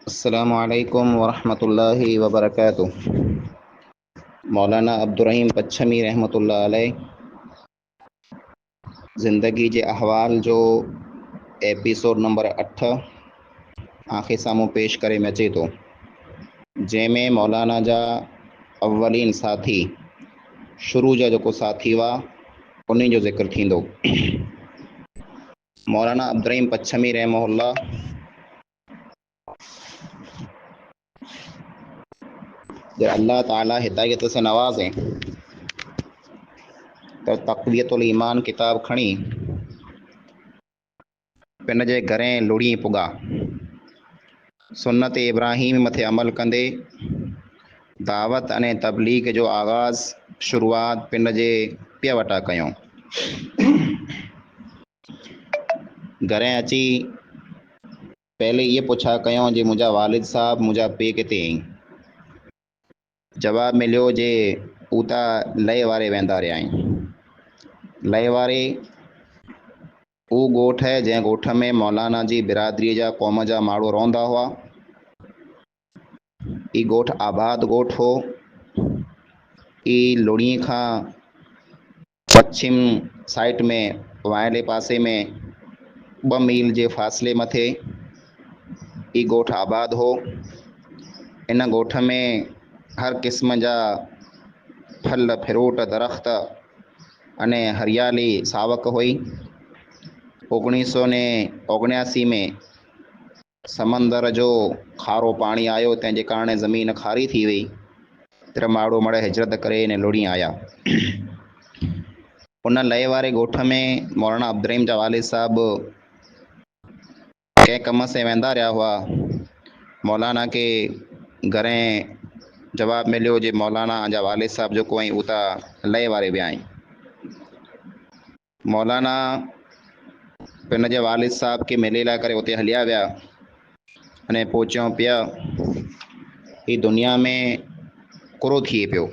अस्सलामु अलैकुम वरहमतुल्लाहि वबरकातुह। मौलाना अब्दुर्रहीम पच्छमी रहमतुल्लाह अलैह ज़िंदगी जे अहवाल जो एपिसोड नंबर 8 आख़िर साम्हूं पेश करे में अचे थो, जंहिंमें मौलाना जा अव्वलीन साथी शुरू जा जेको साथी हुआ उन्हनि जो ज़िक्र थींदो। मौलाना अब्दुर्रहीम पच्छमी रहमहुल्लाह जब अल्लाह ताला हिदायत से नवाज़े तो तक़वियतुल ईमान किताब खणी पिन जे घरें लुड़ी पुॻा। सुन्नत इब्राहीम मथे अमल कंदे दावत अने तबलीग जो आगाज़ शुरूआत पिन जे पिया वटा कयूं। घरें अची पहले ये पुछा कयूं जे मुंहिंजा वालिद साहब मुंहिंजा पीउ किथे आहीं। जवाब मिलियो जे उता लय वारे वेंदा रहिया आहिनि। लय वारे उहो ॻोठ है जंहिं ॻोठ में मौलाना जी बिरादरीअ जा क़ौम जा माण्हू रहंदा हुआ। ई ॻोठ आबाद ॻोठ हो। ई लुड़ी खां पश्चिम साइड में वाइले पासे में 2 मील जे फ़ासिले मथे ई ॻोठ आबाद हो। इन ॻोठ में हर क़िस्म जा फल फ्रूट दरख़्त अने हरियाली सावक हुई। 1979 में समंदर जो खारो पाणी आयो, तंहिंजे कारण ज़मीन खारी थी वई। तिर माण्हू मड़े हिजरत करे इन लुड़ी आया। उन लय वारे ॻोठ में मौलाना अब्दुर्रहीम जा वालिद साहब कंहिं कम से वेंदा रहिया हुआ। मौलाना के घरें जवाब मिलियो जे मौलाना जा वालिद साहब जेको आहीं उता लय वारे विया आहिनि। मौलाना पिन जे वालिद साहब के मिले लाइ करे उते हलिया विया अने पोइ चऊं पिया ही दुनिया में कुरो थिए पियो,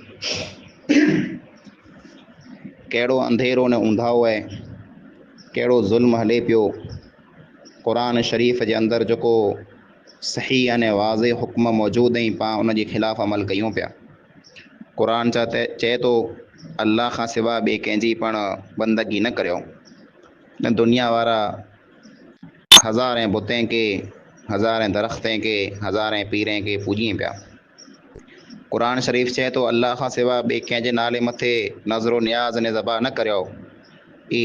कहिड़ो अंधेरो न ऊंधाओ आहे, कहिड़ो ज़ुल्म हले पियो। क़ुरान शरीफ़ जे अंदरि जेको सही अने वाज़े हुक्म मौजूदु आहिनि, पाण उन जे ख़िलाफ़ु अमल कयूं पिया। क़ुरान चए थो अल्लाह खां सवाइ ॿिए कंहिंजी पाण बंदगी न करियो। न दुनिया वारा हज़ारें बुतें के, हज़ारें दरख़्तें के, हज़ारें पीरें के पूॼीनि पिया। क़ुरान शरीफ़ चए थो अल्लाह खां सवाइ ॿिए कंहिंजे नाले मथे नज़रो नियाज़ ने ज़बा न करियो। ई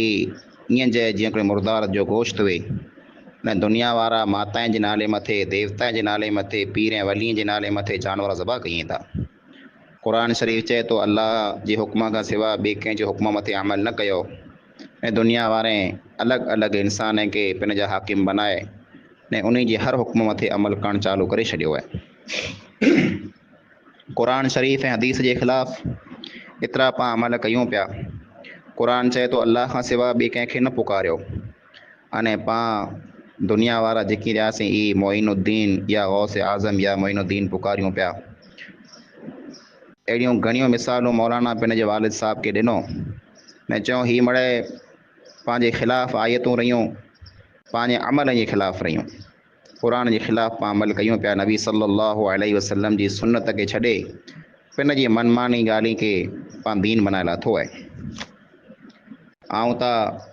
ईअं चए जीअं हिकिड़े मुर्दार जो गोश्त हुए। न दुनिया वारा माताएं जे नाले मथे, देवता जे नाले मथे, पीर ऐं वलीअ जे नाले मथे जानवर ज़बा कयूं था। क़ुरान शरीफ़ चए थो अल्लाह जे हुक्म खां सवाइ ॿिए कंहिंजे हुक्म मथे अमल न कयो। ऐं दुनिया वारे अलॻि अलॻि इंसान खे पिन जा हाकिम बनाए ऐं उन जे हर हुक्म मथे अमल करणु चालू करे छॾियो आहे। क़ुरान शरीफ़ ऐं हदीस जे ख़िलाफ़ु एतिरा पाण अमल कयूं पिया। क़ुरान चए थो अल्लाह खां सवाइ ॿिए कंहिंखे न पुकारियो। अने पाण दुनिया वारा जेकी रहियासीं ई मोइनुद्दीन या गौस आज़म या मोइनुद्दीन पुकारियूं पिया। अहिड़ियूं घणियूं मिसालूं मौलाना पिन जे वालिद साहब खे ॾिनो ऐं चयूं ही मड़े पंहिंजे ख़िलाफ़ु आयतूं रहियूं, पंहिंजे अमल जे ख़िलाफ़ु रहियूं। क़ुरान जे ख़िलाफ़ु पाण अमल कयूं पिया। नबी सल्लल्लाहु अलैहि वसल्लम जी सुन्नत खे छॾे पिन जी मनमानी ॻाल्हि खे पाण दीन बनाए लाथो आहे। आऊं त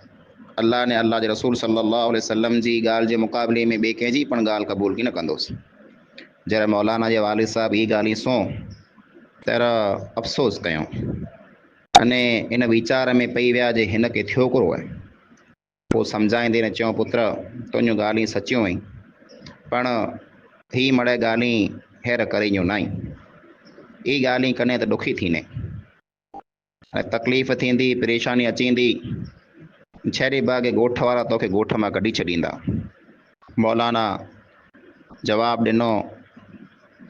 अल्लाह ने अल्लाह जे रसूल सल्लल्लाहु अलैहि वसल्लम जी ॻाल्हि जे मुक़ाबले में ॿिए कंहिंजी पण ॻाल्हि क़बूल की न कंदुसि। जॾहिं मौलाना जे वालिद साहब ई ॻाल्हि ॾिसो त अफ़सोस कयूं अने इन वीचार में पई विया जे हिन खे थियो कुरो आहे। पोइ सम्झाईंदे न चयूं पुत्र तुंहिंजूं ॻाल्हियूं सचियूं आहिनि, पण ही मड़े ॻाल्हियूं हेर करे जूं न आहिनि। ई ॻाल्हियूं कॾहिं त ॾुखी थींदे, तकलीफ़ थींदी, परेशानी अचींदी, छॾे बाग़े ॻोठ वारा तोखे ॻोठ मां कढी छॾींदा। मौलाना जवाबु ॾिनो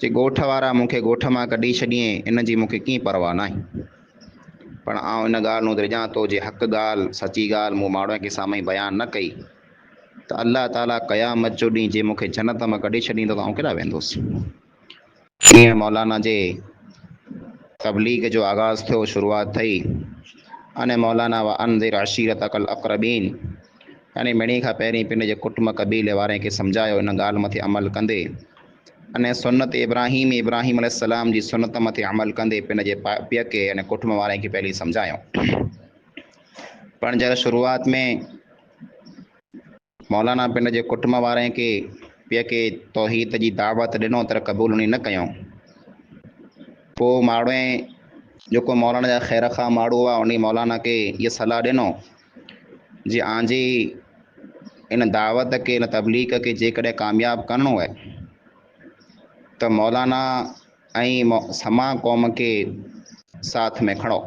जे ॻोठ वारा मूंखे ॻोठ मां कढी छॾियईं इन जी मूंखे कीअं परवाह न आहे, पण आउं इन ॻाल्हि नूं रिझां थो जे हक़ ॻाल्हि सची ॻाल्हि मूं माण्हूअ खे साम्हूं बयानु न कई त अल्लाह ताला क़यामत जो ॾींहुं जे मूंखे जन्नत मां कढी छॾींदो त आउं केॾांहुं वेंदुसि। ईअं मौलाना जे तबलीग जो आगाज़ थियो, शुरूआत थी। अने मौलाना व अंदिर अशीरतकल अक़रबीन यानी मिणी खां पहिरीं पिन जे कुटुंब क़बीले वारे खे सम्झायो इन ॻाल्हि मथे अमल कंदे अने सुन्नत इब्राहिम अलैहिस्सलाम जी सुन्नत मथे अमल कंदे पिन जे पिय के अने कुटुंब वारे खे पहली समझायो। पण जब शुरुआत में मौलाना पिन जे कुटुंब वारे के पिय के तौहीद जी दावत ॾिनो तर क़बूल उन्हें न कयूं। पोइ माण्हूअ जेको मौलाना जा ख़ैर खा माण्हू हुआ उन मौलाना के ये सलाह ॾिनो जी आंजी इन दावत के इन तबलीग के जेकॾहिं कामयाब करणो है तो मौलाना समा कौम के साथ में खड़ो।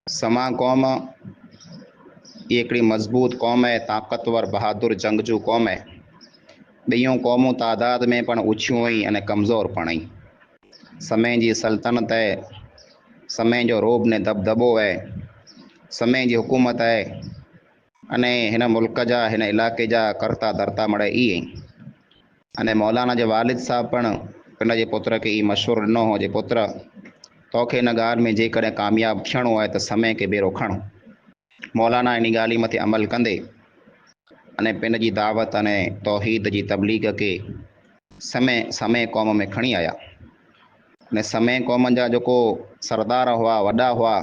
समा कौम ये हिकिड़ी मज़बूत कौम है, ताक़तवर बहादुर जंगजू कौम है। ॿियूं क़ौमूं तादाद में पण ऊचियूं हुई अने कमज़ोर पण हुई। समय जी सल्तनत है, समय जो रोब ने दबदबो है, समय जी हुकूमत है अने हिन मुल्क जा हिन इलाके जा करता धरता मड़े इहे। अने मौलाना जे वालिद साहब पण पिन जे पुत्र के ई मशवरो ॾिनो हो जे पुत्र तोखे इन ॻाल्हि में जेकॾहिं कामयाब थियणो आहे त समय के बेरो खण। मौलाना इन ॻाल्हि मथे अमल कंदे अने पिन जी दावत अने तौहीद जी तबलीग के समय क़ौम में खणी आया। अने समय क़ौम जा जेको सरदार हुआ, वॾा हुआ,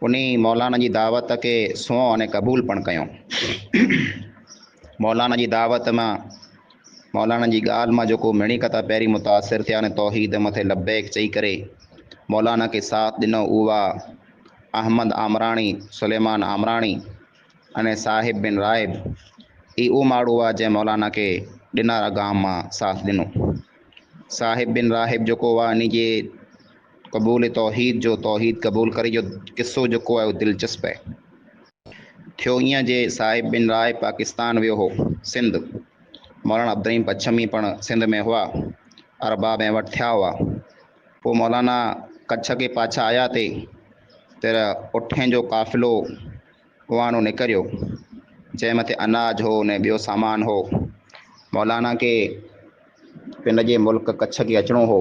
उन मौलाना जी दावत के सुओं अने क़बूल पण कयूं। मौलाना जी दावत मां मौलाना जी ॻाल्हि मां जेको मिणिकता पहिरीं मुतासिर थिया अने तौहीद मथे लब्बैक चई करे मौलाना के साथ ॾिनो उहा अहमद आमराणी, सुलेमान आमराणी अने साहिब बिन राहिब ई उहो माण्हू आहे जंहिं मौलाना के ॾिनारा गांव मां साथ ॾिनो। साहिब बिन राहिब जेको आहे इन जे क़बूल तौहीद क़बूल करे जो किस्सो जेको आहे उहो दिलचस्प है। थियो ईअं जे साहिब बिन राहिब पाकिस्तान वियो हो, सिंध। मौलाना अब्दुल पच्छमी पण सिंध में हुआ, अरबाब ऐं वटि थिया हुआ। पोइ मौलाना कच्छ के पाछा आया थे तर उठें जो काफ़िलो उवानो निकिरियो जंहिं मथे अनाज हो ने ॿियो सामान हो। मौलाना के पिन जे मुल्क कच्छ के अचणो हो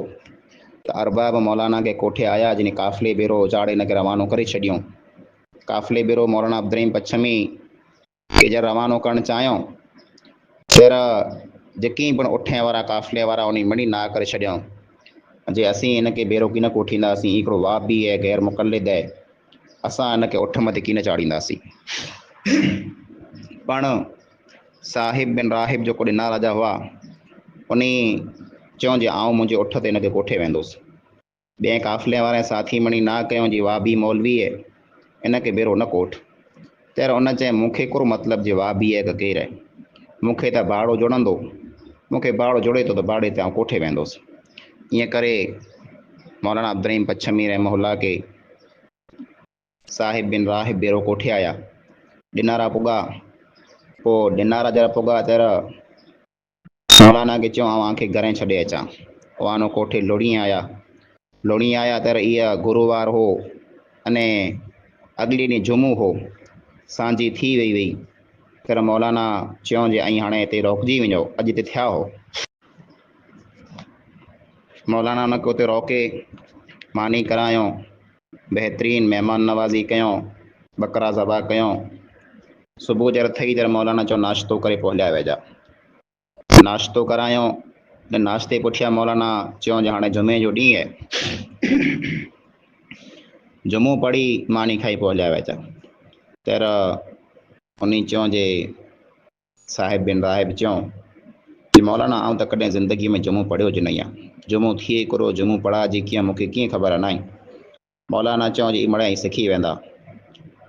त अरबाब मौलाना के कोठे आया जिन काफ़िले बेरो उजाड़े हिनखे रवानो करे छॾियूं। काफ़िले बेरो मौलाना अब्दुल पच्छमी के जब रवानो करणु चाहियूं तर जेकी पण उठे वारा काफ़िले वारा उन मणी ना करे छॾियूं जे असीं हिनखे बेरो की न कोठींदासीं, हिकिड़ो वाबी है, गैर मुक़लिद है, असां हिनखे उठ मथे की न चाढ़ींदासीं। पण साहिब बिन राहिब जेको ॾिना राजा हुआ उन चयूं जे आउं मुंहिंजे उठ ते हिनखे कोठे वेंदुसि। ॿिए काफ़िले वारे साथी मणी ना कयूं जी वाबी मौलवी है, इनखे बेरो न कोठ। तर उन चए मूंखे कुर मतिलबु जे वाबी है केरु है, मूंखे त भाड़ो जुड़ंदो, मूंखे भाड़ो जुड़े थो त भाड़े ते आउं कोठे वेंदुसि। ईअं करे मौलाना अब्दुल पच्छमी रहमहुल्लाह के साहिब बिन राहिब बेरो कोठे आया। ॾिनारा पुॻा। पोइ ॾिनारा जरा पुॻा तर मौलाना के चयूं आउं घरें छॾे अचां। वानो कोठे लुणी आया तर इहा गुरुवार हो अने अॻिले ॾींहुं जुमो हो, सांझी थी वई हुई। तर मौलाना चयूं जे हाणे हिते रोकिजी वञो, अॼु हिते थिया हो। मौलाना उनखे उते रोके मानी करायूं, बहितरीन महिमान नवाज़ी कयूं, बकरा ज़बा कयूं। सुबुह जर थई तर मौलाना चयो नाश्तो करे पोइ हलिया वेजा। नाश्तो करायूं ने नाश्ते पुठियां मौलाना चयूं जे हाणे जुमे जो ॾींहुं है, जुमो पढ़ी मानी खाई पोइ हलिया वेजा। तर उन चयूं जे साहिब बिन राहिब चयूं जी मौलाना आउं त कॾहिं ज़िंदगी में जुमो पढ़ियो ज नहीं आहे, जुमो थिए करो जुमो पढ़ा जी कीअं मूंखे कीअं ख़बर आहे। मौलाना चयूं जी मड़िया सिखी वेंदा।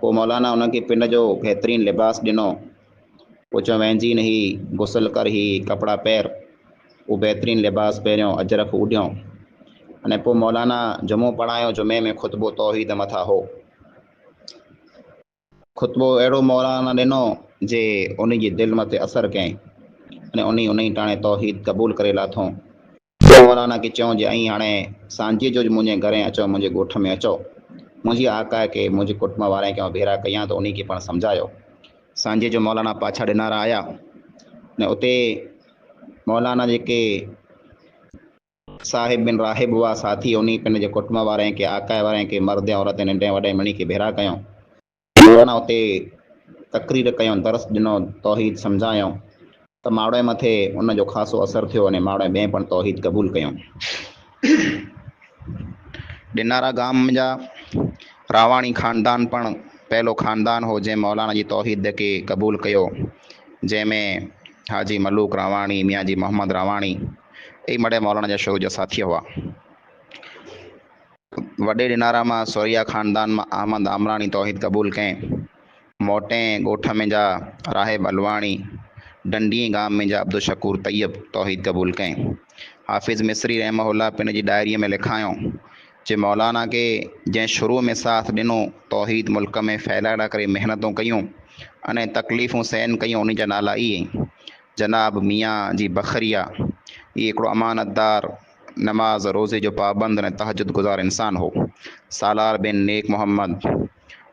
पोइ मौलाना उनखे पिन जो बहितरीन लिबास ॾिनो। पोइ चयो वञी ही गुसल कर, ही कपिड़ा पैर, वो बहितरीन लिबास पहिरियों, अजरक उॾियूं अने पोइ मौलाना जुमो पढ़ायो। जुमे में ख़ुतबो तौहीद मथा हो। ख़ुतबो अहिड़ो मौलाना ॾिनो जे उन जी दिलि मथे असरु कयईं अने उन टाणे तौहीद क़बूल करे लाथो। मौलाना खे चयूं जे हाणे सांझे जो मुंहिंजे घरें अचो, मुंहिंजे ॻोठ में अचो, मुंहिंजी आका के मुंहिंजे कुटुंब वारे खे भेरा कयां त उन खे पाण सम्झायो। सांझे जो मौलाना पाछा ॾिनारा आया ने उते मौलाना जेके साहिब बिन राहिब हुआ साथी, उन पिन जे कुटुंब वारे के आका वारे के मर्द औरत नंढे वॾे मणी खे भेरा कयूं। मौलाना उते तकरीर कयूं, दर्स ॾिनो, तौहीद सम्झायूं। तो माण्हू मथे उनजो ख़ासो असर थियो अने माण्हू ॿिए पण तौहीद क़बूल कयूं। दिनारा गाम जा रावाणी ख़ानदान पण पहलो ख़ानदान हो जंहिं मौलाना जी तौहीद के क़बूल कयो, जंहिंमें हाजी मलूक रावाणी, मियाँ जी मोहम्मद रावाणी ये मड़े मौलाना जा शुरू जा साथी हुआ। वॾे दिनारा मां सोरिया ख़ानदान मां अहमद आमराणी तौहीद क़बूल कयईं। मोटे ॻोठ में जा राहिब अलवाणी, डंडी गांव में जा अब्दुल शकूर तैयब तौहीद क़बूल कयईं। हाफ़िज़ मिस्री रहमहुल्लाह पिन जी डायरीअ में लिखायो जे मौलाना के जंहिं शुरू में साथ ॾिनो तौहीद मुल्क में फैलाइण करे महिनतूं कयूं अने तकलीफ़ूं सहन कयूं, उन जा नाला इहे जनाब मियाँ जी बखरिया। ये हिकिड़ो अमानतदार, नमाज रोज़े जो पाबंद ने तहजुद गुज़ार इंसान हो। सालार बिन नेक मोहम्मद,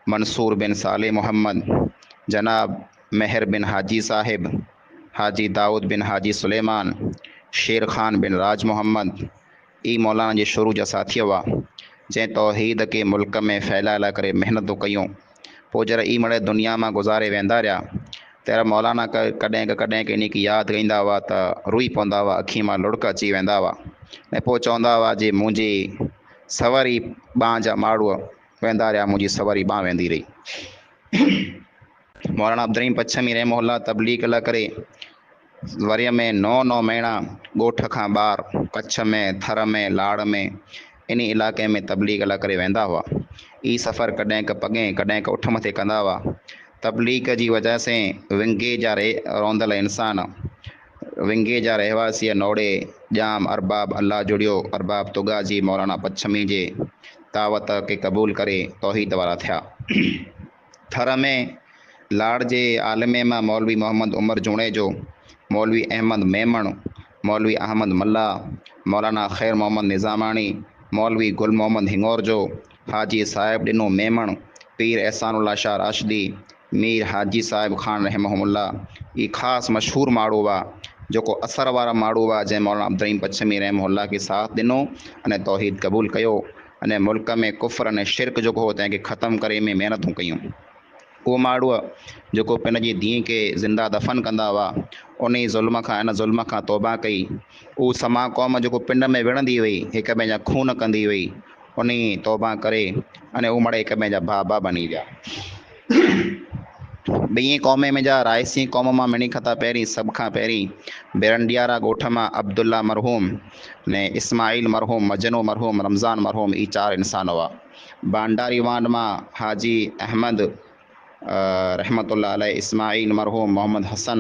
मंसूर बिन साले मोहम्मद, जनाब मेहर बिन हाजी साहिब, हाजी दाऊद बिन हाजी सुलेमान, शेर खान बिन राज मोहम्मद ई मौलाना जे शुरू जा साथी हुआ, जंहिं तौहीद के मुल्क में फैलाए करे महिनतूं कयूं। पोइ जरा ई मड़े दुनिया में गुज़ारे वेंदा रहा, तर मौलाना कॾहिं कॾहिं इन की यादि कंदा हुआ त रुई पवंदा हुआ, अखी मां लुड़क अची वेंदा हुआ ऐं पोइ चवंदा हुआ जे मुंहिंजी सवरी बांह जा माण्हू वेंदा रहिया, मुंहिंजी सवरी बांह वेंदी रही। मौलाना अब्दुल पच्छमी रहमहुल्लाह तबलीग लाइ करे वरीअ में 9 महीना ॻोठ खां ॿाहिरि कच्छ में, थर में, लाड़ में इन इलाइक़े में तबलीग लाइ करे वेंदा हुआ। ई सफ़र कॾहिं क पगे कॾहिं क उठ मथे कंदा हुआ। तबलीग जी वजह से विंगे जा रहंदड़ इंसान, विंगे जा रहवासी नोड़े जाम अरबाब अल्लाह जुड़ियो, अरबाब तुगा जी मौलाना पच्छमी जे दावत के क़बूल करे तौहीद वारा थिया। थर में लाड़ जे आलमे मां मौलवी मोहम्मद उमर जूणे जो, मौलवी अहमद मेमण, मौलवी अहमद मल्ला, मौलाना ख़ैर मोहम्मद निज़ामाणी, मौलवी गुल मोहम्मद हिंगोर जो, हाजी साहिब ॾिनो मेमण, पीर एहसानुल्लाह शाह राशिदी, मीर हाजी साहिब खान रहमहुल्लाह, ये ख़ासि मशहूर माण्हू हुआ जेको असर वारा माण्हू हुआ, जंहिं मौलाना अब्दुल पच्छमी रहमहुल्लाह के साथ ॾिनो अने तौहीद क़बूल कयो अने मुल्क में कुफ्र अने शिरक जेको हो तंहिंखे ख़तमु करे में महिनतूं कयूं। उहो माण्हू जेको पिन जी धीउ के ज़िंदा दफ़न कंदा हुआ, उन ज़ुल्म खां इन ज़ुल्म खां तौबा कई। उहो समा क़ौम जेको पिंड में विढ़ंदी हुई, हिक ॿिए जा खून कंदी हुई, उन तौबा करे अने उहे मड़े हिक ॿिए जा भाउ बनी विया। ॿी क़ौमे में जा रायसी क़ौम मां मिनी खता पहिरीं सभ खां पहिरीं बेरंडियारा ॻोठ मां अब्दुल्ला मरहूम ने इस्माइल मरहूम, मजनू मरहूम, रमज़ान मरहूम ई 4 इंसान हुआ। बांडारी वांड मां हाजी अहमद रहमतुल्लाह अलैह, इस्माइल मरहूम, मोहम्मद हसन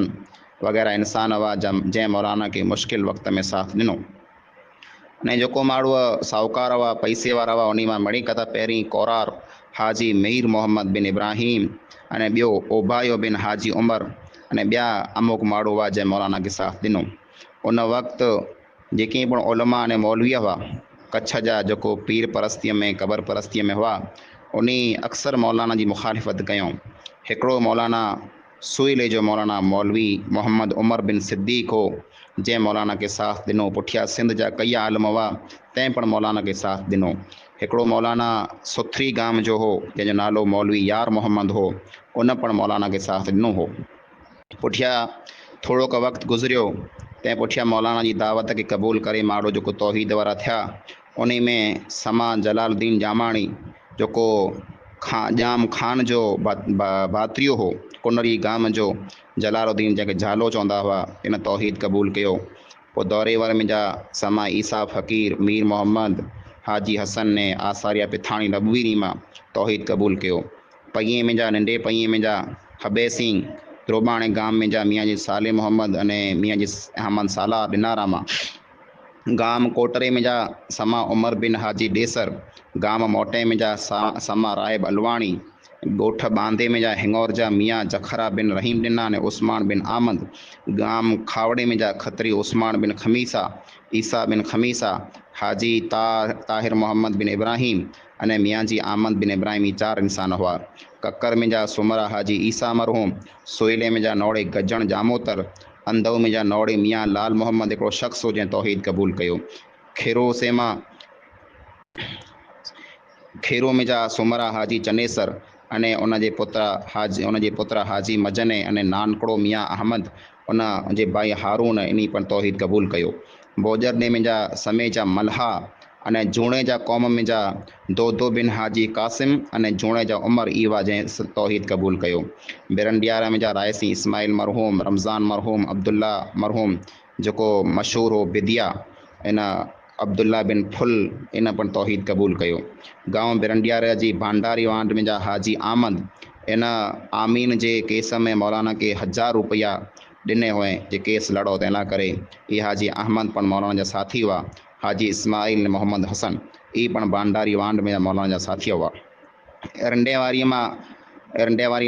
वग़ैरह इंसान हुआ जंहिं मौलाना के मुश्किल वक़्त में साथ ॾिनो। ने जेको माण्हू साहूकार हुआ, पैसे वारा हुआ, उन मां मणी कथा पहिरीं कोरार हाजी मीर मोहम्मद बिन इब्राहिम अने ॿियो ओबायो बिन हाजी उमर अने ॿिया अमुक माण्हू हुआ जंहिं मौलाना के साथ ॾिनो। उन वक़्तु जेके पण उलमा अने मौलवी हुआ कच्छ जा, जेको पीर परस्तीअ में, क़बर परस्तीअ में हुआ, उन अक्सर मौलाना जी मुखालिफ़त कयूं। हिकिड़ो मौलाना सुइले जो मौलाना मौलवी मोहम्मद उमर बिन सिद्दीक़ हो, जंहिं मौलाना के साथ ॾिनो। पुठिया सिंध जा कई आलम हुआ, तंहिं पण मौलाना के साथ ॾिनो। हिकिड़ो मौलाना सुथरी गाम जो हो, जंहिंजो नालो मौलवी यार मोहम्मद हो, उन पण मौलाना के साथ ॾिनो हो। पुठिया थोरो क वक़्तु गुज़रियो, तंहिं पुठिया मौलाना जी दावत के क़बूल करे माण्हू जेको तौहीद वारा थिया, उन में समा जलालुद्दीन जामाणी जेको जाम खान जो भातिरियो हो, कुनरी गाम जो जलालुद्दीन जंहिंखे झालो चवंदा हुआ, इन तौहीद क़बूल कयो। पोइ दौरेवर में जा समा ईसा फ़कीर, मीर मोहम्मद, हाजी हसन ने आसारिया पिथाणी नबवीरी मां तौहीद क़बूल कयो। पईए में जा नंढे पईए में जा हबे सिंह, द्रोबाणे गाम में जा मियाँ जी साले मोहम्मद अने मियाँ जी अहमद साला दिनारा मां, गाम कोटरे में जा समा उमर बिन हाजी डेसर, गाम मोटे में जा समा राहिब अलवाणी, ॻोठ बांदे में जा हिंगौर जा मियाँ जखरा बिन रहीम ॾिना ने उस्मान बिन आमद, गाम खावड़े में जा खत्री उस्मान बिन खमीसा, ईसा बिन खमीसा, हाजी ताहिर मोहम्मद बिन इब्राहिम अने मियाँ जी आमद बिन इब्राहिम, ई 4 इंसान हुआ। कक्कर में जा सुमरा हाजी ईसा मरहूम, सोइले में जा नौड़े गजण जामोतर, अंदव में जा नौड़े मियाँ लाल मोहम्मद हिकिड़ो शख़्स हो जंहिं तौहीद क़बूल कयो। खेरो में जा सुमरा हाजी चनेसर अने उनजे पुत्र हाजी मजने अने नानकड़ो मियाँ अहमद, उन जे भाई हारून इन पण तौहीद क़बूल कयो। बोजर ने मुंहिंजा समेजा मल्हा अने जूणे जा क़ौम मुंहिंजा दो बिन हाजी कासिम अने जूणे जा उमर ईवा जंहिं तौहीद क़बूल कयो। बिरंडियारा मुंहिंजा रायसी इस्माइल मरहूम, रमज़ान मरहूम, अब्दुल्ला मरहूम जेको मशहूर हो बिदिया, इन अब्दुल्ला बिन फुल इन पण तौहीद क़बूल कयो। गांव बिरंडियारा जी भांडारी वांड मुंहिंजा हाजी आमद इन आमीन जे केस में मौलाना के 1000 रुपया ॾिने हुए जे केस लड़ो तंहिं करे। ये हाजी अहमद पण मौलाना जा साथी हुआ। हाजी इस्माइल मोहम्मद हसन ई पण भांडारी वांड में मौलाना जा साथी हुआ। एरंडेवारी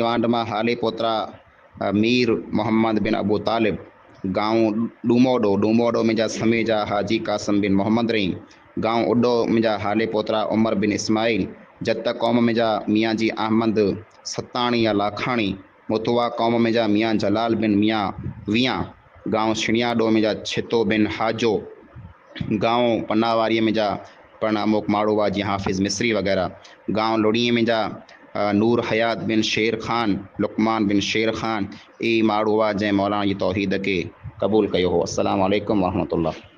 वांड में हाली पोतरा मीर मोहम्मद बिन अबू तालिब, गांव डूमोडो मुंहिंजा समेजा हाजी कासम बिन मोहम्मद रही। गांव उडो मुंहिंजा हाले पोतरा उमर बिन इस्माइल। जत क़ौम मुंहिंजा मियाँ जी अहमद सताणी या लाखाणी। मुतवा क़ौम मुंहिंजा मियाँ जलाल बिन मियाँ वियां। गांव छिणियाडो मुंहिंजा छितो बिन हाजो। गांव पन्नावारी मुंहिंजा पण अमुक माण्हू हुआ जीअं हाफ़िज़ मिस्री वग़ैरह। गांव लुड़ीअ मुंहिंजा नूर हयात बिन शेर ख़ान, लुकमान बिन शेर ख़ान ई माण्हू हुआ जंहिं मौलाना जी तौहीद के क़बूल कयो हो। अस्सलामु अलैकुम वरहमतुल्लाह।